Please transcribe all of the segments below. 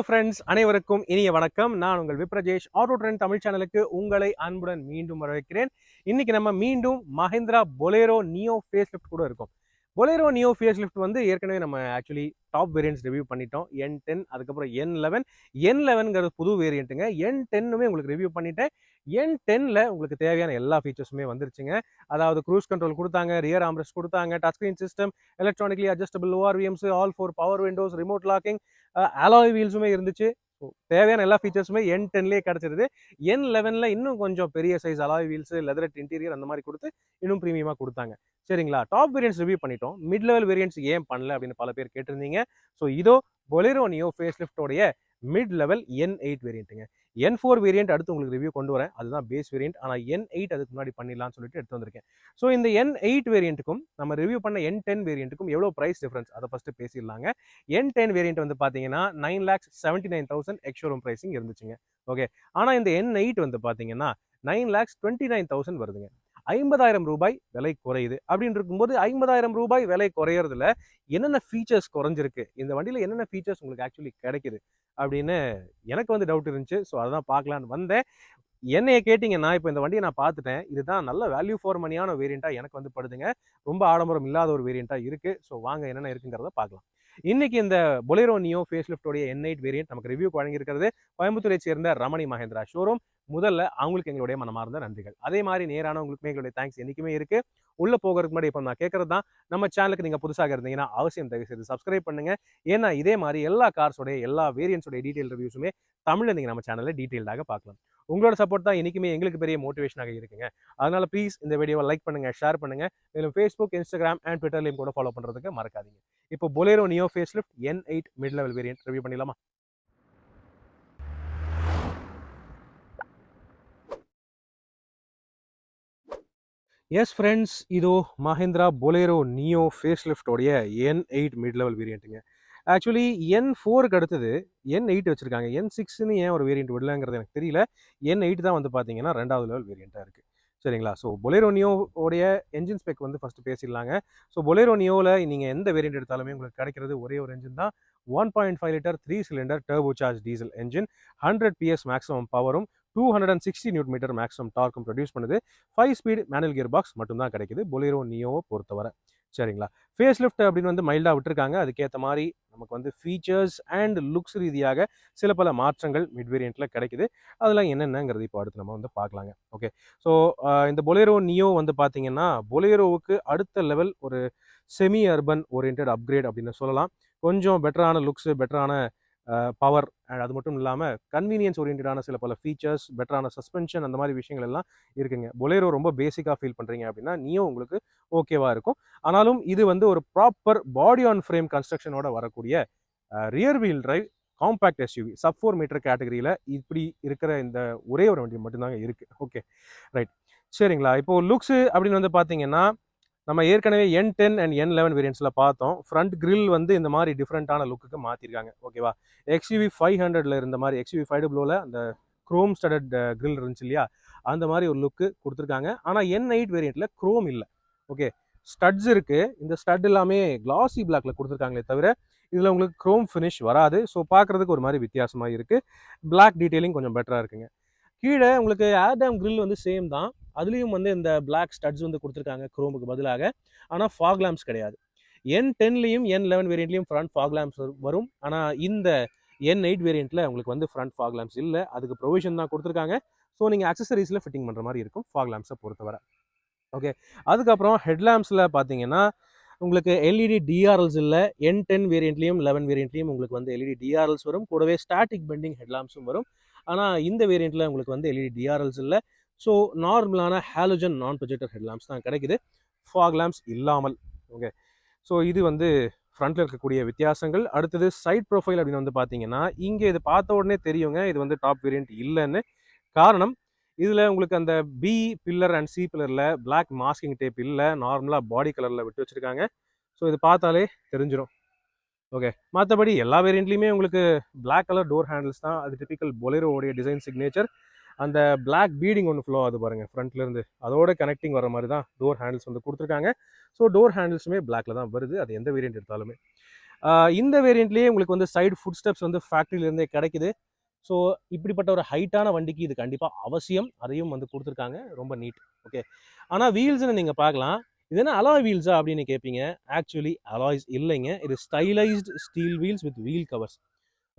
Friends, அனைவருக்கும் இனிய வணக்கம். நான் உங்கள் விப்ரஜேஷ். ஆட்டோ ட்ரெண்ட் தமிழ் சேனலுக்கு உங்களை அன்புடன் மீண்டும் வரவேற்கிறேன். இன்னைக்கு நம்ம மீண்டும் Mahindra Bolero Neo face lift கூட இருக்கோம். பொலேரோ நியோ ஃபேஸ் லிஃப்ட் வந்து ஏற்கனவே நம்ம ஆக்சுவலி டாப் வேரியன்ட்ஸ் ரிவ்யூ பண்ணிட்டோம். N10 அதுக்கப்புறம் N11. N11ங்கிறது புது வேரியண்ட்டுங்க. N10மே உங்களுக்கு ரிவ்யூ பண்ணிட்டேன். N10ல உங்களுக்கு தேவையான எல்லா ஃபீச்சர்ஸுமே வந்துருச்சுங்க. அதாவது க்ரூஸ் கண்ட்ரோல் கொடுத்தாங்க, ரியர் ஆம்ரெஸ்ட் கொடுத்தாங்க, touch screen system, electronically adjustable ORVMs, all 4 power windows, remote locking, alloy வீல்ஸுமே இருந்துச்சு. தேவையான எல்லா ஃபீச்சர்ஸுமே N10லேயே கிடைச்சிருது. N11ல இன்னும் கொஞ்சம் பெரிய size alloy wheels, leatherette interior அந்த மாதிரி கொடுத்து இன்னும் ப்ரீமியமாக கொடுத்தாங்க. சரிங்களா, டாப் வேரியன்ட்ஸ் ரிவ்யூ பண்ணிட்டோம். மிட் லெவல் வேரியன்ட்ஸ் ஏன் பண்ணல அப்படின்னு பல பேர் கேட்டிருந்தீங்க. ஸோ இதோ பொலேரோ நியோ ஃபேஸ் லிஃப்டோடைய மிட் லெவல் N8 வேரியண்ட்டுங்க. N4 வேரியன்ட் அடுத்து உங்களுக்கு ரிவ்யூ கொண்டு வரேன், அதுதான் பேஸ் வேரியன்ட். ஆனால் N8 அதுக்கு முன்னாடி பண்ணிடலாம்னு சொல்லிட்டு எடுத்து வந்திருக்கேன். ஸோ இந்த N8 வேரியண்ட்டுக்கும் நம்ம ரிவ்யூ பண்ண N10 வேரியண்ட்டுக்கும் எவ்வளோ ப்ரைஸ் டிஃபரன்ஸ் அதை ஃபர்ஸ்ட் பேசிடலாங்க. N10 வேரியன்ட் வந்து பார்த்தீங்கன்னா 9,79,000 எக்ஸ்ஷோரூம் ப்ரைஸிங் இருந்துச்சுங்க. ஓகே, ஆனால் இந்த N8 வந்து பார்த்தீங்கன்னா 9,29,000 வருதுங்க. 50,000 ரூபாய் விலை குறையுது. அப்படின்னு இருக்கும்போது 50,000 ரூபாய் விலை குறையறதுல என்னென்ன ஃபீச்சர்ஸ் குறைஞ்சிருக்கு, இந்த வண்டியில் என்னென்ன ஃபீச்சர்ஸ் உங்களுக்கு ஆக்சுவலி கிடைக்குது அப்படின்னு எனக்கு வந்து டவுட் இருந்துச்சு. ஸோ அதான் பார்க்கலான்னு வந்தேன். என்னைய கேட்டிங்கன்னா, இப்போ இந்த வண்டியை நான் பார்த்துட்டேன். இதுதான் நல்ல வேல்யூ ஃபார் மணியான வேரியண்ட்டாக எனக்கு வந்து படுதுங்க. ரொம்ப ஆடம்பரம் இல்லாத ஒரு வேரியண்ட்டாக இருக்குது. ஸோ வாங்க என்னென்ன இருக்குங்கிறத பார்க்கலாம். இன்னைக்கு இந்த பொலேரோ நியோ ஃபேஸ் லிஃப்டோடைய N8 வேரியன்ட் நமக்கு ரிவ்யூ வழங்கியிருக்கிறது கோயம்புத்தூரை சேர்ந்த ரமணி மஹேந்திரா ஷோரூம். முதல்ல அவங்களுக்கு எங்களுடைய மனமார்ந்த நன்றிகள். அதே மாதிரி நேரான உங்களுக்குமே எங்களுடைய தேங்க்ஸ் என்றைக்குமே இருக்கு. உள்ள போகிறதுக்கு முன்னாடி இப்போ நான் கேட்கறது தான், நம்ம சேனலுக்கு நீங்கள் புதுசாக இருந்தீங்கன்னா அவசியம் தயவு செய்து சப்ஸ்கிரைப் பண்ணுங்க. ஏன்னா இதே மாதிரி எல்லா கார்ஸோடைய எல்லா வேரியன்ட்ஸோடைய டீட்டெயில் ரிவ்யூஸுமே தமிழில் நீங்கள் நம்ம சேனலில் டீட்டெயில்டாக பார்க்கலாம். உங்களோட சப்போர்ட் தான் இன்னைக்குமே எங்களுக்கு பெரிய மோட்டிவேஷனாக இருக்குங்க. அதனால ப்ளீஸ் இந்த வீடியோவை லைக் பண்ணுங்க, ஷேர் பண்ணுங்க. மேலும் ஃபேஸ்புக், இன்ஸ்டாகிராம் அண்ட் ட்விட்டர்லையும் கூட ஃபாலோ பண்ணுறதுக்கு மறக்காதீங்க. இப்போ Bolero Neo face lift N8 mid level variant review பண்ணிடலாமா? எஸ் ஃப்ரெண்ட்ஸ், இதோ மஹிந்திரா பொலேரோ நியோ ஃபேஸ் லிஃப்டோடைய N8 மிட் லெவல் வேரியண்ட்டுங்க. ஆக்சுவலி N4க்கு அடுத்தது N8 வச்சுருக்காங்க. N6ன்னு ஏன் ஒரு வேரியண்ட் விடலங்கிறது எனக்கு தெரியல. N8 தான் வந்து பார்த்தீங்கன்னா 2வது லெவல் வேரியண்ட்டாக இருக்குது. சரிங்களா, ஸோ பொலேரோ நியோவோடைய என்ஜின் ஸ்பெக் வந்து ஃபஸ்ட்டு பேசிடலாங்க. ஸோ பொலேரோ நியோவில் நீங்கள் எந்த வேரியண்ட் எடுத்தாலுமே உங்களுக்கு கிடைக்கிறது ஒரே ஒரு என்ஜின் தான். 1.5 litre 3 cylinder turbo charge diesel engine. 100 PS maximum பவரும் 260 நியூட்டன் மீட்டர் மேக்ஸிமம் டார்க்கும் ப்ரொடியூஸ் பண்ணுது. 5 ஸ்பீட் மேனுவல் கியர் பாக்ஸ் மட்டும்தான் கிடைக்குது பொலேரோ நியோவை பொறுத்தவரை. சரிங்களா, ஃபேஸ் லிஃப்ட் அப்படின்னு வந்து மைல்டாக விட்டுருக்காங்க. அதுக்கேற்ற மாதிரி நமக்கு வந்து ஃபீச்சர்ஸ் அண்ட் லுக்ஸ் ரீதியாக சில பல மாற்றங்கள் மிட் வேரியண்ட்டில் கிடைக்குது. அதெல்லாம் என்னென்னங்கிறது இப்போ அடுத்து நம்ம வந்து பார்க்கலாங்க. ஓகே, ஸோ இந்த பொலேரோ நியோ வந்து பார்த்தீங்கன்னா பொலேரோவுக்கு அடுத்த லெவல் ஒரு செமி அர்பன் ஓரியன்ட் அப்கிரேட் அப்படின்னு சொல்லலாம். கொஞ்சம் பெட்டரான லுக்ஸு, பெட்டரான பவர் அண்ட் அது மட்டும் இல்லாமல் கன்வீனியன்ஸ் ஓரியன்டான சில பல ஃபீச்சர்ஸ், பெட்டரான சஸ்பென்ஷன், அந்த மாதிரி விஷயங்கள் எல்லாம் இருக்குங்க. பொலேரோ ரொம்ப பேசிக்காக ஃபீல் பண்ணுறீங்க அப்படின்னா நியோ உங்களுக்கு ஓகேவாக இருக்கும். ஆனாலும் இது வந்து ஒரு ப்ராப்பர் பாடி ஆன் ஃப்ரேம் கன்ஸ்ட்ரக்ஷனோட வரக்கூடிய rear wheel drive compact SUV sub 4 meter கேட்டகரியில் இப்படி இருக்கிற இந்த ஒரே ஒரு வண்டி மட்டும்தாங்க இருக்குது. Okay, right. சரிங்களா, இப்போது லுக்ஸு அப்படின்னு வந்து பார்த்தீங்கன்னா நம்ம ஏற்கனவே N10 அண்ட் N11 வேரியன்ட்ஸில் பார்த்தோம். ஃப்ரண்ட் கிரில் வந்து இந்த மாதிரி டிஃப்ரெண்ட்டான லுக்குக்கு மாற்றிருக்காங்க. ஓகேவா, XUV 500ல் இருந்த மாதிரி XUV 500ல அந்த குரோம் ஸ்டடட் கிரில் இருந்துச்சு இல்லையா, அந்த மாதிரி ஒரு லுக்கு கொடுத்துருக்காங்க. ஆனால் N8 வேரியண்ட்டில் குரோம் இல்லை. ஓகே, ஸ்டட்ஸ் இருக்குது. இந்த ஸ்டட் எல்லாமே கிளாசி பிளாக்ல கொடுத்துருக்காங்களே தவிர இதில் உங்களுக்கு குரோம் ஃபினிஷ் வராது. ஸோ பார்க்குறதுக்கு ஒரு மாதிரி வித்தியாசமாக இருக்குது. பிளாக் டீட்டெயிலிங் கொஞ்சம் பெட்டராக இருக்குங்க. கீழே உங்களுக்கு ஏர்டேம் கிரில் வந்து சேம் தான். அதுலேயும் வந்து இந்த பிளாக் ஸ்டட்ஸ் வந்து கொடுத்துருக்காங்க குரோமுக்கு பதிலாக. ஆனால் ஃபாக் லேம்ப்ஸ் கிடையாது. N10லையும் N11 வேரியண்ட்லையும் ஃப்ரண்ட் ஃபாக் லேம்ப்ஸ் வரும். ஆனால் இந்த N8 வேரியண்ட்டில் உங்களுக்கு வந்து ஃப்ரண்ட் ஃபாக் லேம்ப்ஸ் இல்லை. அதுக்கு ப்ரொவிஷன் தான் கொடுத்துருக்காங்க. ஸோ நீங்கள் அக்சசரிஸில் ஃபிட்டிங் பண்ணுற மாதிரி இருக்கும் ஃபாக் லேம்ப்ஸை பொறுத்தவரை. ஓகே, அதுக்கப்புறம் ஹெட்லாம்ப்ஸில் பார்த்தீங்கன்னா உங்களுக்கு எல்இடி டிஆர்எல்ஸ் இல்லை. N10 வேரியண்ட்லையும் 11 வேரியண்ட்லையும் உங்களுக்கு வந்து எல்இடி டிஆர்எல்ஸ் வரும். கூடவே ஸ்டாட்டிக் பெண்டிங் ஹெட்லாம்ப்ஸும் வரும். ஆனால் இந்த வேரியண்ட்டில் உங்களுக்கு வந்து எல்இடி டிஆர்எல்ஸ் இல்லை. ஸோ நார்மலான ஹாலோஜன் நான் ப்ரொஜெக்டர் ஹெட்லாம்ப்ஸ் தான் கிடைக்குது, ஃபாக் லேம்ப்ஸ் இல்லாமல். ஓகே, ஸோ இது வந்து ஃப்ரண்ட்டில் இருக்கக்கூடிய வித்தியாசங்கள். அடுத்தது சைட் ப்ரொஃபைல் அப்படின்னு வந்து பார்த்தீங்கன்னா இங்கே இது பார்த்த உடனே தெரியுங்க இது வந்து டாப் வேரியண்ட் இல்லைன்னு. காரணம், இதில் உங்களுக்கு அந்த பி பில்லர் அண்ட் சி பில்லரில் பிளாக் மாஸ்கிங் டேப் இல்லை, நார்மலாக பாடி கலரில் விட்டு வச்சுருக்காங்க. ஸோ இது பார்த்தாலே தெரிஞ்சிடும். ஓகே, மற்றபடி எல்லா வேரியண்ட்லையுமே உங்களுக்கு பிளாக் கலர் டோர் ஹேண்டில்ஸ் தான். அது டிபிக்கல் பொலேரோடைய டிசைன் சிக்னேச்சர். அந்த பிளாக் பீடிங் ஒன்று ஃப்ளோ ஆகுது பாருங்கள் ஃப்ரண்ட்லேருந்து, அதோட கனெக்டிங் வர மாதிரி தான் டோர் ஹேண்டில்ஸ் வந்து கொடுத்துருக்காங்க. ஸோ டோர் ஹேண்டில்ஸுமே பிளாக்ல தான் வருது, அது எந்த வேரியண்ட் எடுத்தாலுமே. இந்த வேரியண்ட்லேயே உங்களுக்கு வந்து சைடு ஃபுட் ஸ்டெப்ஸ் வந்து ஃபேக்ட்ரியிலேருந்தே கிடைக்குது. ஸோ இப்படிப்பட்ட ஒரு ஹைட்டான வண்டிக்கு இது கண்டிப்பாக அவசியம். அதையும் வந்து கொடுத்துருக்காங்க. ரொம்ப நீட். ஓகே. ஆனால் வீல்ஸ்னு நீங்கள் பார்க்கலாம். இது என்ன அலாய் வீல்ஸா அப்படின்னு கேட்பீங்க. ஆக்சுவலி அலாய்ஸ் இல்லைங்க. இது stylized steel wheels with wheel covers.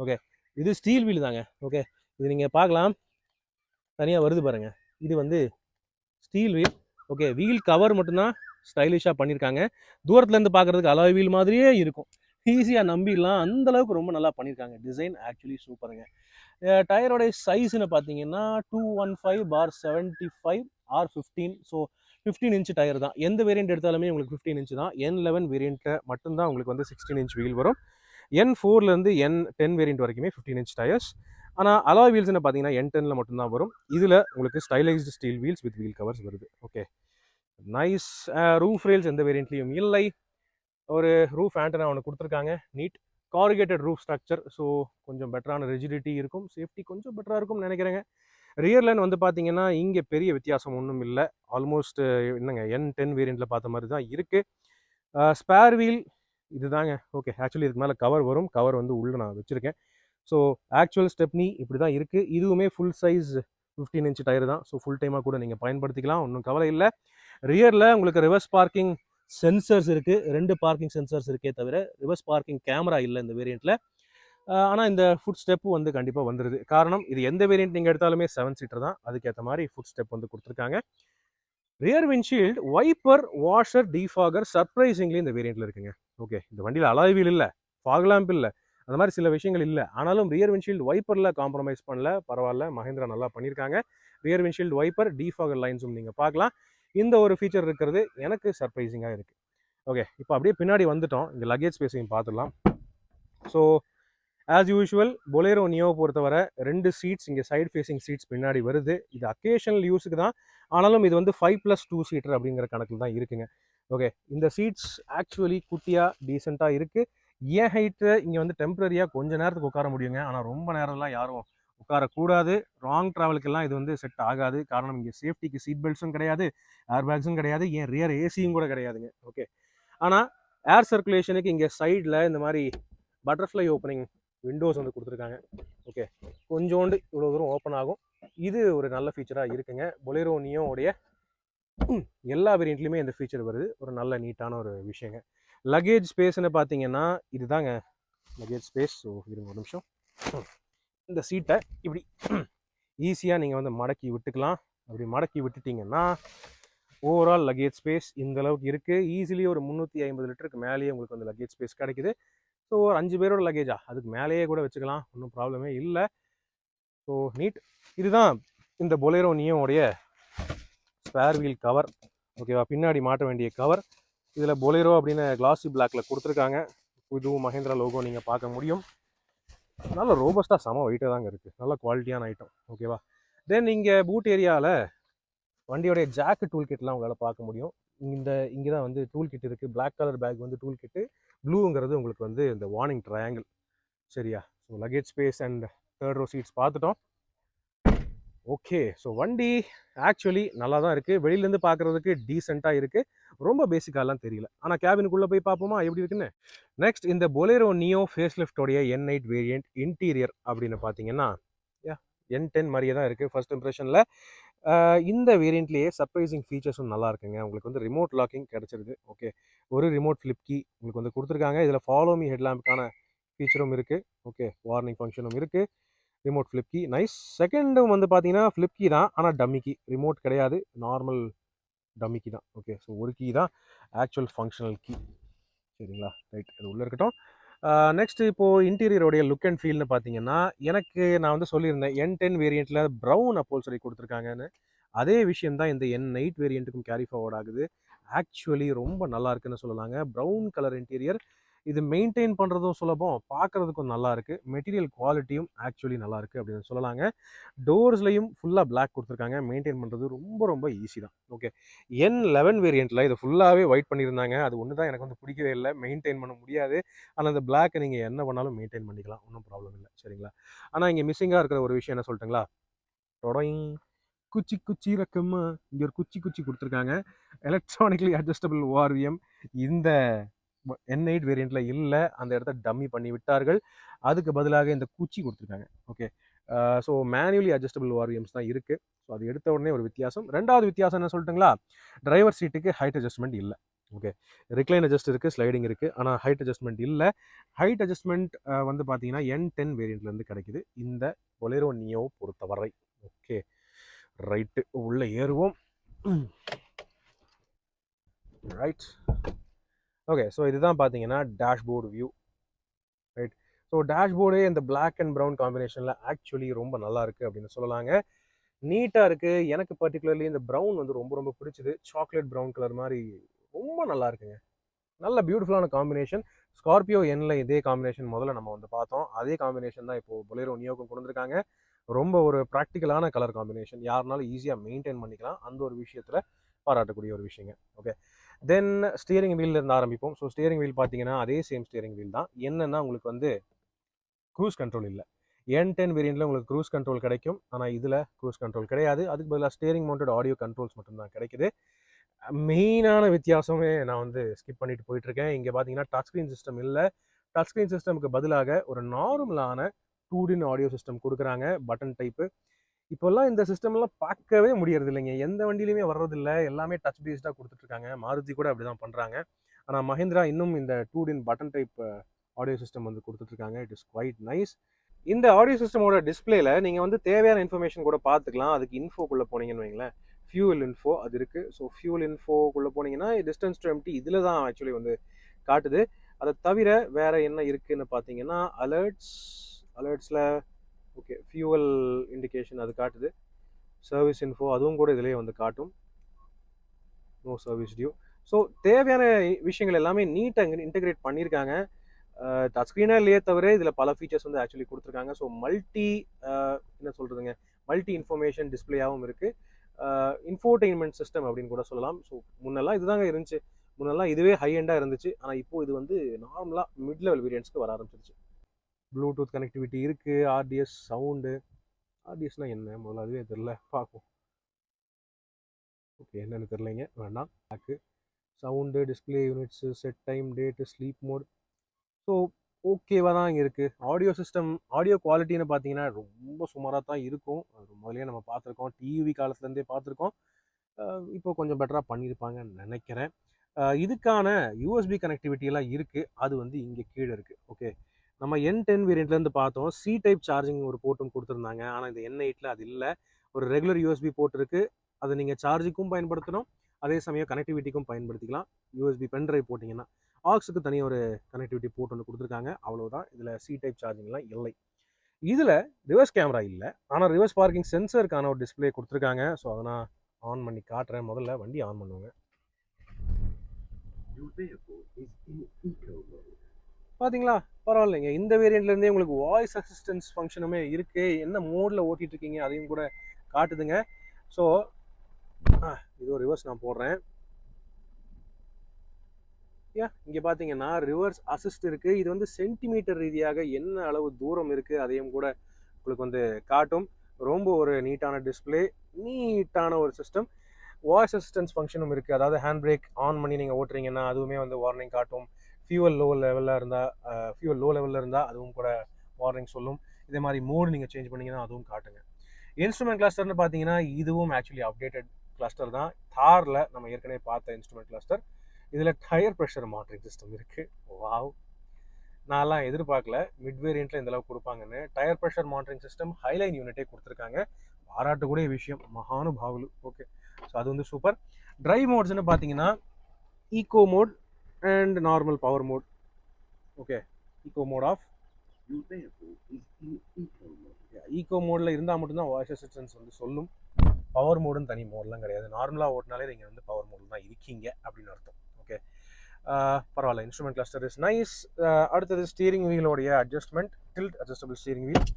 Okay. இது ஸ்டீல் வீல் தாங்க. ஓகே. இது நீங்கள் பார்க்கலாம். தனியாக வருது பாருங்க. இது வந்து steel wheel. Okay. Wheel cover மட்டும்தான் ஸ்டைலிஷாக பண்ணியிருக்காங்க. தூரத்துலேருந்து பார்க்குறதுக்கு அலாய் வீல் மாதிரியே இருக்கும். ஈஸியாக நம்பிடலாம். அந்த அளவுக்கு ரொம்ப நல்லா பண்ணியிருக்காங்க. டிசைன் ஆக்சுவலி சூப்பருங்க. டயரோடைய சைஸ்னு பார்த்தீங்கன்னா 215/75 R15. ஸோ 15 இன்ச் டயர் தான். எந்த வேரியண்ட் எடுத்தாலுமே உங்களுக்கு 15 இன்ச் தான். N11 வேரியண்ட்டில் மட்டும்தான் உங்களுக்கு வந்து 16 இன்ச் வீல் வரும். N4லேருந்து N10 வேரியண்ட் வரைக்குமே 15 இன்ச் டயர்ஸ். ஆனால் அலாய் வீல்ஸ்னு பார்த்தீங்கன்னா N10ல் மட்டும்தான் வரும். இதில் உங்களுக்கு stylised steel wheels with wheel covers வருது. ஓகே. நைஸ். ரூஃப் ரெயில்ஸ் எந்த வேரியண்ட்லேயும் இல்லை. ஒரு ரூஃப் ஆண்டனா ஒன்று கொடுத்துருக்காங்க. Neat corrugated roof structure. So கொஞ்சம் பெட்டரான ரிஜிடிட்டி இருக்கும். சேஃப்டி கொஞ்சம் பெட்டராக இருக்கும்னு நினைக்கிறேங்க. ரியர் லைன் வந்து பார்த்தீங்கன்னா இங்கே பெரிய வித்தியாசம் ஒன்றும் இல்லை. ஆல்மோஸ்ட் என்னங்க N10 வேரியண்ட்டில் பார்த்த மாதிரி தான் இருக்குது. ஸ்பேர் வீல் இதுதாங்க. ஓகே. ஆக்சுவலி இதுக்கு மேலே கவர் வரும். கவர் வந்து உள்ளே நான் வச்சுருக்கேன். ஸோ ஆக்சுவல் ஸ்டெப்னி இப்படி தான் இருக்குது. இதுவுமே ஃபுல் சைஸ் 15 இன்ச் டயர் தான். ஸோ ஃபுல் டைமாக கூட நீங்கள் பயன்படுத்திக்கலாம். ஒன்றும் கவலை இல்லை. ரியரில் உங்களுக்கு ரிவர்ஸ் பார்க்கிங் சென்சர்ஸ் இருக்குது. 2 பார்க்கிங் சென்சர்ஸ் இருக்கே தவிர ரிவர்ஸ் பார்க்கிங் கேமரா இல்லை இந்த வேரியண்ட்டில். ஆனால் இந்த ஃபுட் ஸ்டெப்பு வந்து கண்டிப்பாக வந்துடுது. காரணம் இது எந்த வேரியண்ட் நீங்கள் எடுத்தாலுமே 7 சீட்டர் தான். அதுக்கேற்ற மாதிரி ஃபுட் ஸ்டெப் வந்து கொடுத்துருக்காங்க. Rear windshield wiper washer defogger surprisingly இந்த வேரியண்ட்டில் இருக்குங்க. ஓகே. இந்த வண்டியில் அலாய் வீல் இல்லை, ஃபாக் லேம்ப் இல்லை, அந்த மாதிரி சில விஷயங்கள் இல்லை. ஆனாலும் ரியர் விண்ட்ஷீல்டு வைப்பரில் காம்ப்ரமைஸ் பண்ணல. பரவாயில்ல, மஹிந்திரா நல்லா பண்ணியிருக்காங்க. ரியர் விண்ட்ஷீல்டு வைப்பர் டிஃபாகர் லைன்ஸும் நீங்கள் பார்க்கலாம். இந்த ஒரு ஃபீச்சர் இருக்கிறது எனக்கு சர்ப்ரைசிங்காக இருக்குது. ஓகே. இப்போ அப்படியே பின்னாடி வந்துட்டோம். இங்கே லக்கேஜ் ஸ்பேஸையும் பார்த்துடலாம். ஸோ ஆஸ் யூஷுவல் பொலேரோ நியோவை பொறுத்தவரை 2 சீட்ஸ் இங்கே சைடு ஃபேஸிங் சீட்ஸ் பின்னாடி வருது. இது அக்கேஷனல் யூஸுக்கு தான். ஆனாலும் இது வந்து 5+2 சீட்டர் அப்படிங்கிற கணக்கில் தான் இருக்குங்க. ஓகே. இந்த சீட்ஸ் ஆக்சுவலி குட்டியாக டீசெண்டாக இருக்குது. ஏன் ஹைட்டு இங்கே வந்து டெம்பரரியாக கொஞ்ச நேரத்துக்கு உட்கார முடியுங்க. ஆனால் ரொம்ப நேரம்லாம் யாரும் உட்காரக்கூடாது. ராங் ட்ராவலுக்கெல்லாம் இது வந்து செட் ஆகாது. காரணம் இங்கே சேஃப்டிக்கு சீட் பெல்ட்ஸும் கிடையாது, ஏர் பேக்ஸும் கிடையாது, ஏன் ரியர் ஏசியும் கூட கிடையாதுங்க. ஓகே. ஆனால் ஏர் சர்க்குலேஷனுக்கு இங்கே சைடில் இந்த மாதிரி பட்டர்ஃப்ளை ஓப்பனிங் விண்டோஸ் வந்து கொடுத்துருக்காங்க. ஓகே. கொஞ்சோண்டு இவ்வளோ தூரம் ஓப்பன் ஆகும். இது ஒரு நல்ல ஃபீச்சராக இருக்குங்க. பொலேரோ நியோவுடைய எல்லா வேரியண்ட்லையுமே இந்த ஃபீச்சர் வருது. ஒரு நல்ல நீட்டான ஒரு விஷயங்க. லக்கேஜ் ஸ்பேஸ்ன்னு பார்த்தீங்கன்னா இதுதாங்க லக்கேஜ் ஸ்பேஸ். ஸோ இருங்க ஒரு நிமிஷம். இந்த சீட்டை இப்படி ஈஸியாக நீங்கள் வந்து மடக்கி விட்டுக்கலாம். அப்படி மடக்கி விட்டுட்டிங்கன்னா ஓவரால் லக்கேஜ் ஸ்பேஸ் இந்த அளவுக்கு இருக்குது. ஈஸிலி ஒரு 350 லிட்டருக்கு மேலேயே உங்களுக்கு வந்து லக்கேஜ் ஸ்பேஸ் கிடைக்குது. ஸோ ஒரு 5 பேரோட லக்கேஜா அதுக்கு மேலேயே கூட வச்சுக்கலாம். ஒன்றும் ப்ராப்ளமே இல்லை. So neat. இதுதான் இந்த பொலேரோ நியோவுடைய ஸ்பேர் வீல் கவர். ஓகேவா. பின்னாடி மாட்ட வேண்டிய கவர். இதில் பொலேரோ அப்படின்னு கிளாசி பிளாக்ல கொடுத்துருக்காங்க. இதுவும் மஹேந்திரா லோகோ நீங்கள் பார்க்க முடியும். நல்ல ரோபஸ்ட்டாக செம வெயிட்டாக தாங்க இருக்குது. நல்ல குவாலிட்டியான ஐட்டம். ஓகேவா. தென் இங்கே பூட் ஏரியாவில் வண்டியோடைய ஜாக்கு டூல் கிட்லாம் உங்களால் பார்க்க முடியும். இங்கே தான் வந்து டூல் கிட் இருக்குது. பிளாக் கலர் பேக் வந்து டூல் கிட்டு, ப்ளூங்கிறது உங்களுக்கு வந்து இந்த வார்னிங் ட்ரையாங்கிள். சரியா. So luggage space and third row seats பார்த்துட்டோம். ஓகே. ஸோ வண்டி ஆக்சுவலி நல்லா தான் இருக்குது. வெளியிலேருந்து பார்க்குறதுக்கு டீசெண்டாக இருக்குது. ரொம்ப பேசிக்காலாம் தெரியல. ஆனால் கேபினுக்குள்ளே போய் பார்ப்போமா எப்படி இருக்குன்னு. நெக்ஸ்ட் இந்த பொலேரோ நியோ ஃபேஸ் லிஃப்டோடைய N8 வேரியண்ட் இன்டீரியர் அப்படின்னு பார்த்தீங்கன்னா N10 மாதிரியே தான் இருக்குது ஃபர்ஸ்ட் இம்ப்ரெஷனில். இந்த வேரியண்ட்லேயே சர்ப்ரைசிங் ஃபீச்சர்ஸும் நல்லா இருக்குங்க. உங்களுக்கு வந்து ரிமோட் லாக்கிங் கிடச்சிருது. ஓகே. ஒரு ரிமோட் ஃப்ளிப் கீ உங்களுக்கு வந்து கொடுத்துருக்காங்க. இதில் ஃபாலோ மீ ஹெட்லாம்புக்கான ஃபீச்சரும் இருக்குது. ஓகே. வார்னிங் ஃபங்க்ஷனும் இருக்குது. Remote flip key nice. செகண்டும் வந்து பார்த்தீங்கன்னா ஃப்ளிப் கீ தான். ஆனால் டம்மி கீ, ரிமோட் கிடையாது, நார்மல் டம்மி கீ தான். ஓகே. ஸோ ஒரு கீ தான் ஆக்சுவல் ஃபங்க்ஷனல் கீ. சரிங்களா. ரைட். அது உள்ளே இருக்கட்டும். நெக்ஸ்ட் இப்போது இன்டீரியரோடைய லுக் அண்ட் ஃபீல்னு பார்த்தீங்கன்னா எனக்கு நான் வந்து சொல்லியிருந்தேன் N10 வேரியண்ட்டில் ப்ரௌன் அப்போல்சரி கொடுத்துருக்காங்கன்னு. அதே விஷயம் தான் இந்த N8 வேரியண்ட்டுக்கும் கேரி ஃபார்வர்ட் ஆகுது. ஆக்சுவலி ரொம்ப நல்லா இருக்குன்னு சொல்லலாங்க. Brown colour interior. இது மெயின்டைன் பண்ணுறதும் சுலபம், பார்க்குறதுக்கும் நல்லா இருக்குது. மெட்டீரியல் குவாலிட்டியும் ஆக்சுவலி நல்லா இருக்குது அப்படின்னு சொல்லலாங்க. டோர்ஸ்லையும் ஃபுல்லாக பிளாக் கொடுத்துருக்காங்க. மெயின்டைன் பண்ணுறது ரொம்ப ரொம்ப ஈஸி தான். ஓகே. N11 வேரியண்ட்டில் இதை ஃபுல்லாகவே ஒயிட் பண்ணியிருந்தாங்க. அது ஒன்று தான் எனக்கு வந்து பிடிக்கவே இல்லை. மெயின்டைன் பண்ண முடியாது. ஆனால் அந்த பிளாக்கை நீங்கள் என்ன பண்ணாலும் மெயின்டைன் பண்ணிக்கலாம். ஒன்றும் ப்ராப்ளம் இல்லை. சரிங்களா. ஆனால் இங்கே மிஸ்ஸிங்காக இருக்கிற ஒரு விஷயம் என்ன சொல்லிட்டுங்களா. தொடங் குச்சி குச்சி ரக்கம்மா இங்கே ஒரு குச்சி குச்சி கொடுத்துருக்காங்க. Electronically adjustable ORVM. இந்த N8 வேரியண்ட்டில் இல்லை, அந்த இடத்த டம்மி பண்ணி விட்டார்கள். அதுக்கு பதிலாக இந்த குச்சி கொடுத்துருக்காங்க. Okay, so manually adjustable volumes தான் இருக்குது. ஸோ அது எடுத்த உடனே ஒரு வித்தியாசம். ரெண்டாவது வித்தியாசம் என்ன சொல்லிட்டுங்களா, டிரைவர் சீட்டுக்கு ஹைட் அட்ஜஸ்ட்மெண்ட் இல்லை. ஓகே, ரிக்ளைன் அட்ஜஸ்ட் இருக்குது, ஸ்லைடிங் இருக்குது, ஆனால் ஹைட் அட்ஜஸ்ட்மெண்ட் இல்லை. ஹைட் அட்ஜஸ்ட்மெண்ட் வந்து பார்த்தீங்கன்னா N10 வேரியண்ட்லேருந்து கிடைக்குது இந்த பொலேரோ நியோ பொறுத்தவரை. ஓகே, ரைட்டு, உள்ளே ஏறுவோம். Right, okay. ஸோ இதுதான் பார்த்தீங்கன்னா dashboard view. Right, so dashboard இந்த பிளாக் அண்ட் ப்ரௌன் காம்பினேஷனில் ஆக்சுவலி ரொம்ப நல்லா இருக்குது அப்படின்னு சொல்லலாங்க. நீட்டாக இருக்குது. எனக்கு பர்டிகுலர்லி இந்த ப்ரௌன் வந்து ரொம்ப ரொம்ப பிடிச்சிது. சாக்லேட் ப்ரௌன் கலர் மாதிரி ரொம்ப நல்லா இருக்குங்க. நல்ல பியூட்டிஃபுல்லான காம்பினேஷன். ஸ்கார்பியோ எண்ணில் இதே காம்பினேஷன் முதல்ல நம்ம வந்து பார்த்தோம். அதே காம்பினேஷன் தான் இப்போது பொலேரோ நியோக்கும் கொண்டு வந்திருக்காங்க. ரொம்ப ஒரு ப்ராக்டிக்கலான கலர் காம்பினேஷன், யாருனாலும் ஈஸியாக மெயின்டைன் பண்ணிக்கலாம். அந்த ஒரு விஷயத்தில் பாராட்டக்கூடிய ஒரு விஷயங்க. ஓகே, தென் ஸ்டியரிங் வீல்ல இருந்து ஆரம்பிப்போம். ஸோ ஸ்டியரிங் வீல் பார்த்தீங்கன்னா அதே சேம் ஸ்டியரிங் வீல் தான். என்னன்னா உங்களுக்கு வந்து க்ரூஸ் கண்ட்ரோல் இல்லை. N10 வேரியண்ட்டில் உங்களுக்கு க்ரூஸ் கண்ட்ரோல் கிடைக்கும், ஆனால் இதில் க்ரூஸ் கண்ட்ரோல் கிடையாது. அதுக்கு பதிலாக ஸ்டியரிங் மவுண்டட் ஆடியோ கண்ட்ரோல்ஸ் மட்டும்தான் கிடைக்குது. மெயினான வித்தியாசமே நான் வந்து ஸ்கிப் பண்ணிட்டு போயிட்டுருக்கேன். இங்கே பார்த்தீங்கன்னா டச் ஸ்க்ரீன் சிஸ்டம் இல்லை. டச் ஸ்க்ரீன் சிஸ்டமுக்கு பதிலாக ஒரு நார்மலான 2D ஆடியோ சிஸ்டம் கொடுக்குறாங்க, பட்டன் டைப்பு. இப்போல்லாம் இந்த சிஸ்டம்லாம் பார்க்கவே முடியறது இல்லைங்க. எந்த வண்டியிலையுமே வர்றதில்ல. எல்லாமே டச் பேஸ்டாக கொடுத்துட்ருக்காங்க. மாருதி கூட அப்படி தான் பண்ணுறாங்க. ஆனால் மஹிந்திரா இன்னும் இந்த 2D button type audio system வந்து கொடுத்துட்ருக்காங்க. It is quite nice. இந்த ஆடியோ சிஸ்டமோட டிஸ்பிளேல நீங்கள் வந்து தேவையான இன்ஃபர்மேஷன் கூட பார்த்துக்கலாம். அதுக்கு இன்ஃபோக்குள்ளே போனீங்கன்னு வைங்களேன், ஃபியூவல் இன்ஃபோ அது இருக்குது. ஸோ ஃபியூவல் இன்ஃபோக்குள்ளே போனீங்கன்னா டிஸ்டன்ஸ் டு எம்டி இதில் தான் ஆக்சுவலி வந்து காட்டுது. அதை தவிர வேறு என்ன இருக்குதுன்னு பார்த்தீங்கன்னா அலர்ட்ஸில் ஓகே ஃபியூவல் இண்டிகேஷன் அது காட்டுது. சர்வீஸ் இன்ஃபோ அதுவும் கூட இதிலே வந்து காட்டும். No service due. ஸோ தேவையான விஷயங்கள் எல்லாமே நீட்டாக இன்டெகிரேட் பண்ணியிருக்காங்க. டச் ஸ்க்ரீனாக இல்லையே தவிர இதில் பல ஃபீச்சர்ஸ் வந்து ஆக்சுவலி கொடுத்துருக்காங்க. ஸோ என்ன சொல்கிறதுங்க, மல்டி இன்ஃபர்மேஷன் டிஸ்பிளேயாகவும் இருக்குது. இன்ஃபோடெயின்மெண்ட் சிஸ்டம் அப்படின்னு கூட சொல்லலாம். ஸோ முன்னெல்லாம் இதுதாங்க இருந்துச்சு. முன்னெல்லாம் இதுவே ஹை எண்டாக இருந்துச்சு. ஆனால் இப்போது இது வந்து நார்மலாக மிட் லெவல் வேரியன்ட்ஸ்க்கு வர ஆரம்பிச்சிருச்சு. ப்ளூடூத் கனெக்டிவிட்டி இருக்குது, ஆர்டிஎஸ் சவுண்டு. ஆர்டிஎஸ்னால் என்ன முதல்ல அதுவே தெரில, பார்ப்போம். ஓகே, என்னென்னு தெரிலைங்க, வேண்டாம். Back sound, display units, set time, date, sleep mode. So ஓகேவாக தான் இங்கே இருக்குது. ஆடியோ சிஸ்டம், ஆடியோ குவாலிட்டின்னு பார்த்தீங்கன்னா ரொம்ப சுமாராக தான் இருக்கும். அது முதலே நம்ம பார்த்துருக்கோம், டிவி காலத்துலேருந்தே பார்த்துருக்கோம். இப்போ கொஞ்சம் பெட்டராக பண்ணியிருப்பாங்கன்னு நினைக்கிறேன். இதுக்கான யூஎஸ்பி கனெக்டிவிட்டியெல்லாம் இருக்குது. அது வந்து இங்கே கீழே இருக்குது. ஓகே, நம்ம N10 வேரியண்ட்லேருந்து பார்த்தோம், சி டைப் சார்ஜிங் ஒரு போர்ட்டும் கொடுத்துருந்தாங்க. ஆனால் இந்த N8ல் அது இல்லை. ஒரு ரெகுலர் யூஎஸ்பி போர்ட் இருக்குது. அதை நீங்கள் சார்ஜுக்கும் பயன்படுத்தணும், அதே சமயம் கனெக்டிவிட்டிக்கும் பயன்படுத்திக்கலாம். யூஎஸ்பி பென்ட்ரைவ் போட்டிங்கன்னா ஆக்ஸுக்கு தனியாக ஒரு கனெக்டிவிட்டி போர்ட் ஒன்று கொடுத்துருக்காங்க. அவ்வளோதான். இதில் சி டைப் சார்ஜிங்லாம் இல்லை. இதில் ரிவர்ஸ் கேமரா இல்லை, ஆனால் ரிவர்ஸ் பார்க்கிங் சென்சருக்கான ஒரு டிஸ்பிளே கொடுத்துருக்காங்க. ஸோ அதை நான் ஆன் பண்ணி காட்டுறேன். முதல்ல வண்டி ஆன் பண்ணுவாங்க. பார்த்தீங்களா, பரவாயில்லைங்க. இந்த வேரியண்ட்லேருந்தே உங்களுக்கு வாய்ஸ் அசிஸ்டன்ஸ் ஃபங்க்ஷனுமே இருக்குது. என்ன மோடில் ஓட்டிகிட்டு இருக்கீங்க அதையும் கூட காட்டுதுங்க. ஸோ இது ஒரு ரிவர்ஸ் நான் போடுறேன். இங்கே பார்த்தீங்கன்னா ரிவர்ஸ் அசிஸ்ட் இருக்குது. இது வந்து சென்டிமீட்டர் ரீதியாக என்ன அளவு தூரம் இருக்குது அதையும் கூட உங்களுக்கு வந்து காட்டும். ரொம்ப ஒரு நீட்டான டிஸ்பிளே, நீட்டான ஒரு சிஸ்டம். வாய்ஸ் அசிஸ்டன்ஸ் ஃபங்க்ஷனும் இருக்குது. அதாவது ஹேண்ட் பிரேக் ஆன் பண்ணி நீங்கள் ஓட்டுறீங்கன்னா அதுவுமே வந்து வார்னிங் காட்டும். ஃபியூவல் லோ லெவலில் இருந்தால் அதுவும் கூட வார்னிங் சொல்லும். இதே மாதிரி மோடு நீங்கள் சேஞ்ச் பண்ணிங்கன்னா அதுவும் காட்டுங்க. இன்ஸ்ட்ருமெண்ட் கிளஸ்டர்னு பார்த்தீங்கன்னா இதுவும் ஆக்சுவலி அப்டேட்டட் கிளஸ்டர் தான். தாரில் நம்ம ஏற்கனவே பார்த்த இன்ஸ்ட்ருமெண்ட் கிளஸ்டர். இதில் டயர் ப்ரெஷர் மானிட்டரிங் சிஸ்டம் இருக்குது. வாவ், நான்லாம் எதிர்பார்க்கல மிட் வேரியண்ட்டில் இந்தளவுக்கு கொடுப்பாங்கன்னு. Tyre pressure monitoring system, highline யூனிட்டே கொடுத்துருக்காங்க. பாராட்டக்கூடிய விஷயம், மகானுபாவுலு. ஓகே, ஸோ அது வந்து சூப்பர். ட்ரைவ் மோட்ஸ்னு பார்த்தீங்கன்னா eco mode and normal power mode. Okay, eco mode off eco மோடில் இருந்தால் மட்டும்தான் வாய்ஸ் அசிஸ்டன்ஸ் வந்து சொல்லும். பவர் மோடுன்னு தனி மோட்லாம் கிடையாது. நார்மலாக ஓட்டினாலே நீங்கள் வந்து பவர் மோடில் தான் இருக்கீங்க அப்படின்னு அர்த்தம். ஓகே, பரவாயில்ல. Instrument cluster is nice. அடுத்தது ஸ்டீரிங் வீலோடைய adjustment, tilt adjustable steering wheel,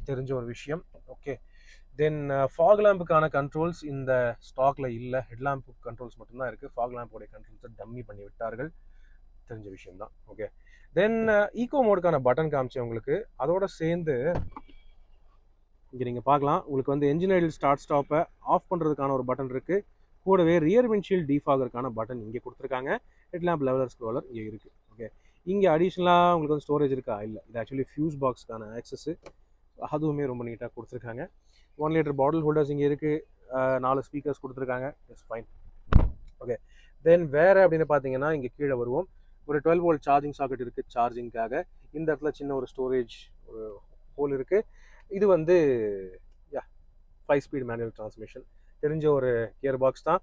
தெரிஞ்ச ஒரு விஷயம். ஓகே, தென் ஃபாக் லேம்புக்கான கண்ட்ரோல்ஸ் இந்த ஸ்டாக்கில் இல்லை. ஹெட்லாம்ப் கண்ட்ரோல்ஸ் மட்டும்தான் இருக்குது. ஃபாக் லேம்போடைய கண்ட்ரோல்ஸை டம்மி பண்ணி விட்டார்கள், தெரிஞ்ச விஷயம் தான். ஓகே, தென் ஈகோ மோடுக்கான பட்டன் காமிச்சு உங்களுக்கு. அதோட சேர்ந்து இங்கே நீங்கள் பார்க்கலாம், உங்களுக்கு வந்து என்ஜின் ஐடில் ஸ்டார்ட் ஸ்டாப்பை ஆஃப் பண்ணுறதுக்கான ஒரு பட்டன் இருக்குது. கூடவே ரியர் விண்ட்ஷீல்ட் டீஃபாகருக்கான பட்டன் இங்கே கொடுத்துருக்காங்க. ஹெட்லாம்ப் லெவலர் ஸ்க்ரோலர் இங்கே இருக்குது. ஓகே, இங்கே அடிஷ்னலாக உங்களுக்கு வந்து ஸ்டோரேஜ் இருக்கா? இல்லை, இது ஆக்சுவலி ஃபியூஸ் பாக்ஸ்க்கான ஆக்சஸ்ஸு, அதுவுமே ரொம்ப நீட்டாக கொடுத்துருக்காங்க. 1 லிட்டர் பாட்டில் ஹோல்டர்ஸ் இங்கே இருக்குது. 4 ஸ்பீக்கர்ஸ் கொடுத்துருக்காங்க. It's fine. ஓகே, தென் வேறு அப்படின்னு பார்த்தீங்கன்னா இங்கே கீழே வருவோம். ஒரு 12 வோல்ட் சார்ஜிங் சாக்கெட் இருக்குது சார்ஜிங்காக. இந்த இடத்துல சின்ன ஒரு ஸ்டோரேஜ் ஒரு ஹோல் இருக்குது. இது வந்து 5 ஸ்பீட் மேனுவல் டிரான்ஸ்மிஷன், தெரிஞ்ச ஒரு கியர் பாக்ஸ் தான்.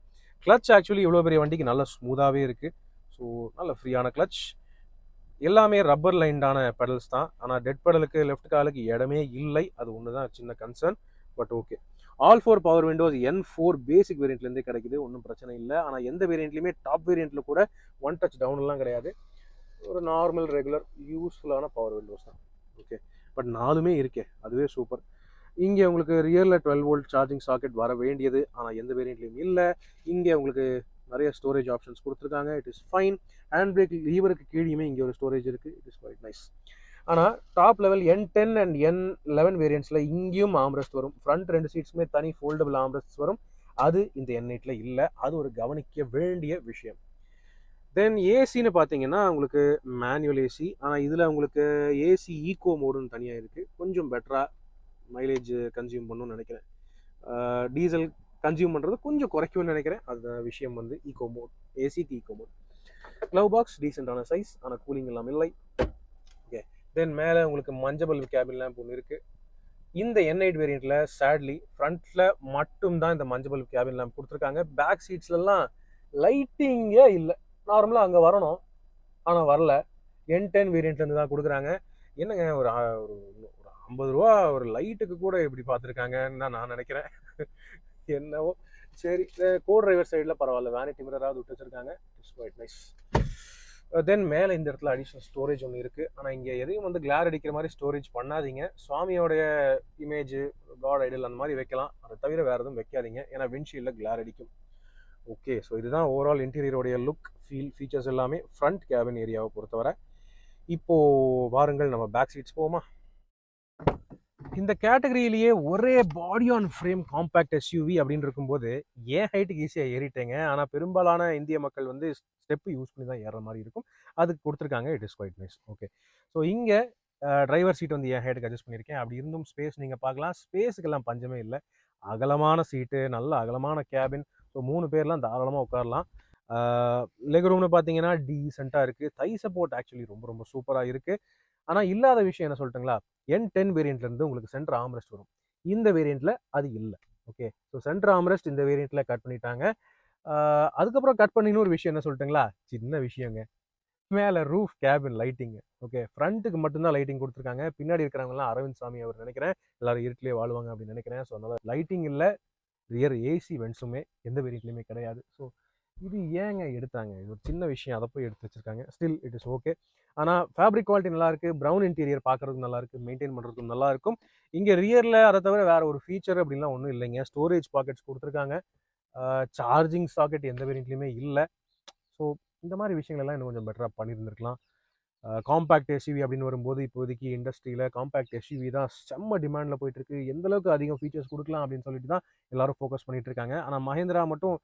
கிளச் ஆக்சுவலி இவ்வளோ பெரிய வண்டிக்கு நல்லா ஸ்மூத்தாகவே இருக்குது. ஸோ நல்ல ஃப்ரீயான கிளச். எல்லாமே ரப்பர் லைன்டான பெடல்ஸ் தான். ஆனால் டெட் பெடலுக்கு லெஃப்ட் காலுக்கு இடமே இல்லை. அது ஒன்று தான் சின்ன concern. But okay, all 4 power Windows N4 பேசிக் வேரியண்ட்லேருந்தே கிடைக்குது, ஒன்றும் பிரச்சனை இல்லை. ஆனால் எந்த வேரியண்ட்லையுமே டாப் வேரியண்ட்டில் கூட ஒன் டச் டவுன்லாம் கிடையாது. ஒரு நார்மல் ரெகுலர் யூஸ்ஃபுல்லான பவர் விண்டோஸ் தான். ஓகே, பட் 4மே இருக்கே, அதுவே சூப்பர். இங்கே உங்களுக்கு ரியரில் 12 வோல்ட் சார்ஜிங் சாக்கெட் வர வேண்டியது, ஆனால் எந்த வேரியண்ட்லையும் இல்லை. இங்கே உங்களுக்கு நிறைய ஸ்டோரேஜ் ஆப்ஷன்ஸ் கொடுத்துருக்காங்க. It is fine. Hand brake லீவருக்கு கீழேயுமே இங்கே ஒரு ஸ்டோரேஜ் இருக்குது. It is quite nice. ஆனால் top level N10 and N11 வேரியன்ட்ஸில் இங்கேயும் ஆம்ரெஸ்ட் வரும். ஃப்ரண்ட் 2 சீட்ஸுமே தனி ஃபோல்டபிள் ஆம்ரெஸ்ட் வரும். அது இந்த N8ல் இல்லை. அது ஒரு கவனிக்க வேண்டிய விஷயம். தென் ஏசின்னு பார்த்தீங்கன்னா உங்களுக்கு மேனுவல் ஏசி, ஆனால் இதில் உங்களுக்கு ஏசி ஈகோ மோடுன்னு தனியாக இருக்குது. கொஞ்சம் பெட்டராக மைலேஜ் கன்சியூம் பண்ணணும்னு நினைக்கிறேன். டீசல் கன்சியூம் பண்ணுறது கொஞ்சம் குறைக்கும்னு நினைக்கிறேன். அந்த விஷயம் வந்து ஈகோ மோட், ஏசிக்கு ஈகோ மோட். க்ளவ் பாக்ஸ் டீசெண்டான சைஸ், ஆனால் கூலிங் எல்லாம் இல்லை. ஓகே, தென் மேலே உங்களுக்கு மஞ்சள் கேபின் லேம்ப் ஒன்று இருக்குது. இந்த N8 வேரியண்ட்டில் சேட்லி ஃப்ரண்ட்டில் மட்டும்தான் இந்த மஞ்சள் கேபின் லேம்ப் கொடுத்துருக்காங்க. பேக் சீட்ஸ்லாம் லைட்டிங்கே இல்லை. நார்மலாக அங்கே வரணும், ஆனால் வரல. N10 வேரியண்ட்லேருந்து தான் கொடுக்குறாங்க. என்னங்க ஒரு 50 ரூபா ஒரு லைட்டுக்கு கூட இப்படி பார்த்துருக்காங்கன்னு தான் நான் நினைக்கிறேன். என்னவோ சரி. கோ டிரைவர் சைடில் பரவாயில்ல, வேனிட்டி மிரராவது விட்டு வச்சுருக்காங்க. It's quite nice. தென் மேலே இந்த இடத்துல அடிஷ்னல் ஸ்டோரேஜ் ஒன்று இருக்குது. ஆனால் இங்கே எதையும் வந்து கிளார் அடிக்கிற மாதிரி ஸ்டோரேஜ் பண்ணாதீங்க. சுவாமியோடைய இமேஜ், காட் ஐடல் அந்த மாதிரி வைக்கலாம். அதை தவிர வேறு எதுவும் வைக்காதீங்க, ஏன்னா விண்ட்ஷீல்டில் கிளார் அடிக்கும். ஓகே, ஸோ இதுதான் ஓவரால் இன்டீரியரோடைய லுக், ஃபீச்சர்ஸ் எல்லாமே ஃப்ரண்ட் கேபின் ஏரியாவை பொறுத்தவரை. இப்போது வாருங்கள் நம்ம பேக் சீட்ஸ் போவோமா. இந்த கேட்டகரியிலேயே ஒரே பாடி ஆன் ஃப்ரேம் காம்பேக்ட் எஸ்யூவி அப்படின்னு இருக்கும்போது ஏன் ஹைட்டுக்கு ஈஸியாக ஏறிட்டேங்க. ஆனால் பெரும்பாலான இந்திய மக்கள் வந்து ஸ்டெப்பு யூஸ் பண்ணி தான் ஏறுற மாதிரி இருக்கும். அதுக்கு கொடுத்துருக்காங்க. It is quite nice. Okay, so இங்கே டிரைவர் சீட் வந்து என் ஹைட்டுக்கு அட்ஜஸ்ட் பண்ணியிருக்கேன். அப்படி இருந்தும் ஸ்பேஸ் நீங்கள் பார்க்கலாம். ஸ்பேஸுக்கெல்லாம் பஞ்சமே இல்லை. அகலமான சீட்டு, நல்ல அகலமான கேபின். ஸோ 3 பேர்லாம் தாராளமாக உட்காரலாம். லெக் ரூம்னு பார்த்தீங்கன்னா டீசெண்டாக இருக்குது. தை சப்போர்ட் ஆக்சுவலி ரொம்ப ரொம்ப சூப்பராக இருக்குது. ஆனால் இல்லாத விஷயம் என்ன சொல்லட்டுங்களா, N10 வேரியண்ட்லேருந்து உங்களுக்கு சென்டர் ஆம்ரெஸ்ட் வரும். இந்த வேரியண்ட்டில் அது இல்லை. ஓகே, ஸோ சென்டர் ஆம்ரெஸ்ட் இந்த வேரியண்ட்டில் கட் பண்ணிட்டாங்க. அதுக்கப்புறம் கட் பண்ணின்னு ஒரு விஷயம் என்ன சொல்லட்டுங்களா, சின்ன விஷயங்க, மேலே ரூஃப் கேபின் லைட்டிங்கு. ஓகே, ஃப்ரண்ட்டுக்கு மட்டும்தான் லைட்டிங் கொடுத்துருக்காங்க. பின்னாடி இருக்கிறவங்கலாம் அரவிந்த் சாமி அவர் நினைக்கிறேன், எல்லாரும் இருட்டிலே வாழ்வாங்க அப்படின்னு நினைக்கிறேன். ஸோ அதனால் லைட்டிங் இல்லை. ரியர் ஏசி வென்ட்ஸுமே எந்த வேரியண்ட்லையுமே கிடையாது. ஸோ இது ஏங்க எடுத்தாங்க, இது ஒரு சின்ன விஷயம், அதை போய் எடுத்து வச்சிருக்காங்க. Still it is okay. ஆனால் ஃபேப்ரிக் குவாலிட்டி நல்லாயிருக்கு. ப்ரௌன் இன்டீரியர் பார்க்குறதுக்கு நல்லாயிருக்கு, மெயின்டைன் பண்ணுறதுக்கும் நல்லாயிருக்கும். இங்கே ரியரில் அதை தவிர வேறு ஒரு ஃபீச்சர் அப்படின்லாம் ஒன்றும் இல்லைங்க. ஸ்டோரேஜ் பாக்கெட்ஸ் கொடுத்துருக்காங்க. சார்ஜிங் சாக்கெட் எந்த வேரியண்ட்லையுமே இல்லை. ஸோ இந்த மாதிரி விஷயங்கள்லாம் இன்னும் கொஞ்சம் பெட்டராக பண்ணியிருந்துருக்கலாம். காம்பேக்ட் எஸ்யூவி அப்படின்னு வரும்போது இப்போதைக்கு இண்டஸ்ட்ரியில் காம்பேக்ட் எஸ்யூவி தான் செம்ம டிமாண்டில் போயிட்டுருக்கு. எந்தளவுக்கு அதிகம் ஃபீச்சர்ஸ் கொடுக்கலாம் அப்படின்னு சொல்லிட்டு தான் எல்லோரும் ஃபோக்கஸ் பண்ணிகிட்டு இருக்காங்க. ஆனால் மஹேந்திரா மட்டும்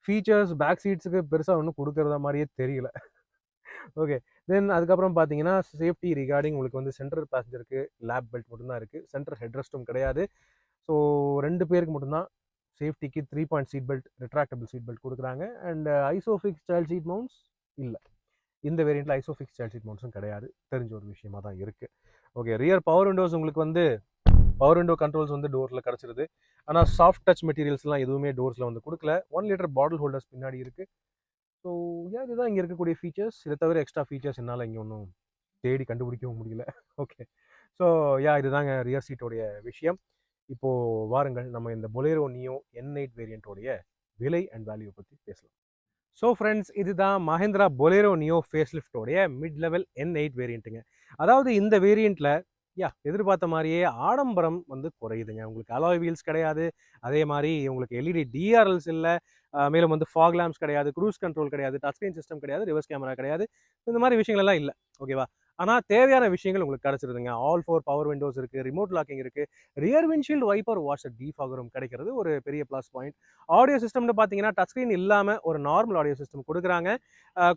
ஃபீச்சர்ஸ் பேக் சீட்ஸுக்கு பெருசாக ஒன்றும் கொடுக்குறத மாதிரியே தெரியல. ஓகே, தென் அதுக்கப்புறம் பார்த்தீங்கன்னா சேஃப்டி ரிகார்டிங் உங்களுக்கு வந்து சென்ட்ரல் பேசஞ்சருக்கு லேப் பெல்ட் மட்டும்தான் இருக்குது. சென்டர் ஹெட்ரெஸ்ட்டும் கிடையாது. ஸோ 2 பேருக்கு மட்டும்தான் சேஃப்டிக்கு 3 point seat belt, retractable seat belt கொடுக்குறாங்க. And Isofix child seat mounts இல்லை. இந்த வேரியண்ட்டில் ஐசோஃபிக்ஸ் சைல்ட் சீட் மவுண்ட்ஸும் கிடையாது. தெரிஞ்ச ஒரு விஷயமா தான் இருக்குது. ஓகே, ரியர் பவர் விண்டோஸ் உங்களுக்கு வந்து பவர் விண்டோ கண்ட்ரோல்ஸ் வந்து டோரில் கிடச்சிருது. ஆனால் சாஃப்ட் டச் மெட்டீரியல்ஸ்லாம் எதுவுமே டோர்ஸில் வந்து கொடுக்கல. 1 லிட்டர் பாட்டில் ஹோல்டர்ஸ் பின்னாடி இருக்குது. ஸோ இதுதான் இங்கே இருக்கக்கூடிய ஃபீச்சர்ஸ். இதை தவிர எக்ஸ்ட்ரா ஃபீச்சர்ஸ் என்னால் இங்கே ஒன்றும் தேடி கண்டுபிடிக்கவும் முடியல. ஓகே, ஸோ இதுதாங்க ரியர் சீட்டோடைய விஷயம். இப்போது வாருங்கள் நம்ம இந்த பொலேரோ நியோ N8 வேரியண்ட்டோடைய விலை அண்ட் வேல்யூ பற்றி பேசலாம். ஸோ ஃப்ரெண்ட்ஸ், இதுதான் மஹேந்திரா பொலேரோ நியோ ஃபேஸ் லிஃப்டோடைய மிட் லெவல் N8 வேரியண்ட்டுங்க. அதாவது இந்த வேரியண்ட்டில் எதிர்பார்த்த மாதிரியே ஆடம்பரம் வந்து குறையுதுங்க. உங்களுக்கு அலாய் வீல்ஸ் கிடையாது. அதே மாதிரி உங்களுக்கு எல்இடி டிஆர்எல்ஸ் இல்லை. மேலும் வந்து ஃபாக் லேம்ப்ஸ் கிடையாது, க்ரூஸ் கண்ட்ரோல் கிடையாது, டச் ஸ்க்ரீன் சிஸ்டம் கிடையாது, ரிவர்ஸ் கேமரா கிடையாது. இந்த மாதிரி விஷயங்கள்லாம் இல்லை. ஓகேவா? ஆனால் தேவையான விஷயங்கள் உங்களுக்கு கிடச்சிருதுங்க. ஆல் 4 பவர் விண்டோஸ் இருக்குது, ரிமோட் லாக்கிங் இருக்குது, ரியர் விண்ட்ஷீல்டு வைப்பர் வாஷர் டீஃபாகரும் கிடைக்கிறது ஒரு பெரிய ப்ளஸ் பாயிண்ட். ஆடியோ சிஸ்டம்னு பார்த்தீங்கன்னா டச் ஸ்க்ரீன் இல்லாமல் ஒரு நார்மல் ஆடியோ சிஸ்டம் கொடுக்குறாங்க.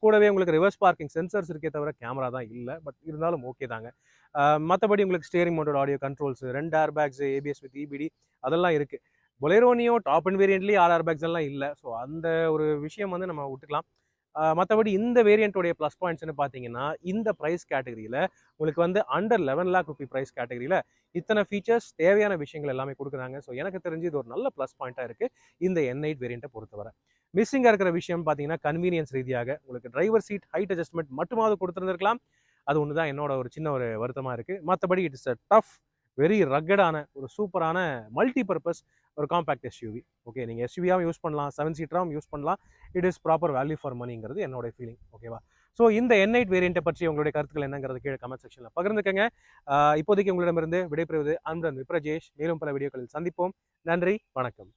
கூடவே உங்களுக்கு ரிவர்ஸ் பார்க்கிங் சென்சர்ஸ் இருக்கே தவிர கேமரா தான் இல்லை. பட் இருந்தாலும் ஓகே தாங்க. மற்றபடி உங்களுக்கு steering mounted audio controls, 2 airbags, ABS with EBD அதெல்லாம் இருக்குது. பொலேரோ நியோ டாப் அண்ட் வேரியன்ட்லேயே 6 ஏர் பேக்ஸ் எல்லாம் இல்லை. ஸோ அந்த ஒரு விஷயம் வந்து நம்ம விட்டுக்கலாம். மற்றபடி இந்த வேரியண்ட்டோடைய ப்ளஸ் பாயிண்ட்ஸ்னு பார்த்தீங்கன்னா, இந்த ப்ரைஸ் கேட்டகரியில் உங்களுக்கு வந்து அண்டர் 11 லேக் ருபி ப்ரைஸ் கேட்டகரியில் இத்தனை ஃபீச்சர்ஸ் தேவையான விஷயங்கள் எல்லாமே கொடுக்குறாங்க. ஸோ எனக்கு தெரிஞ்சு இது ஒரு நல்ல ப்ளஸ் பாயிண்ட்டாக இருக்குது இந்த N8 வேரியண்ட்டை பொறுத்தவரை. மிஸ்ஸிங்காக இருக்கிற விஷயம் பார்த்தீங்கன்னா, கன்வீனியன்ஸ் ரீதியாக உங்களுக்கு டிரைவர் சீட் ஹைட் அட்ஜஸ்ட்மெண்ட் மட்டுமாவது கொடுத்துருந்துருக்கலாம். அது ஒன்று தான் என்னோட ஒரு சின்ன ஒரு வருத்தமாக இருக்குது. மற்றபடி it is a tough, very ரக்கடான ஒரு சூப்பரான மல்டி பர்பஸ் ஒரு காம்பேக்ட் எஸ்யூவி. ஓகே, நீங்கள் எஸ்யூவியாகவும் யூஸ் பண்ணலாம், 7 சீட்டராகவும் யூஸ் பண்ணலாம். It is proper value for மணிங்கிறது என்னோட ஃபீலிங். ஓகேவா? ஸோ இந்த N8 வேரியண்ட்டை பற்றி உங்களுடைய கருத்துக்கள் என்னங்கிறது கீழே கமெண்ட் செக்ஷனில் பகிர்ந்துக்கங்க. இப்போதைக்கு உங்களிடமிருந்து விடைபெறுவது அன்புடன் விப்ரஜேஷ். மேலும் பல வீடியோக்களில் சந்திப்போம். நன்றி, வணக்கம்.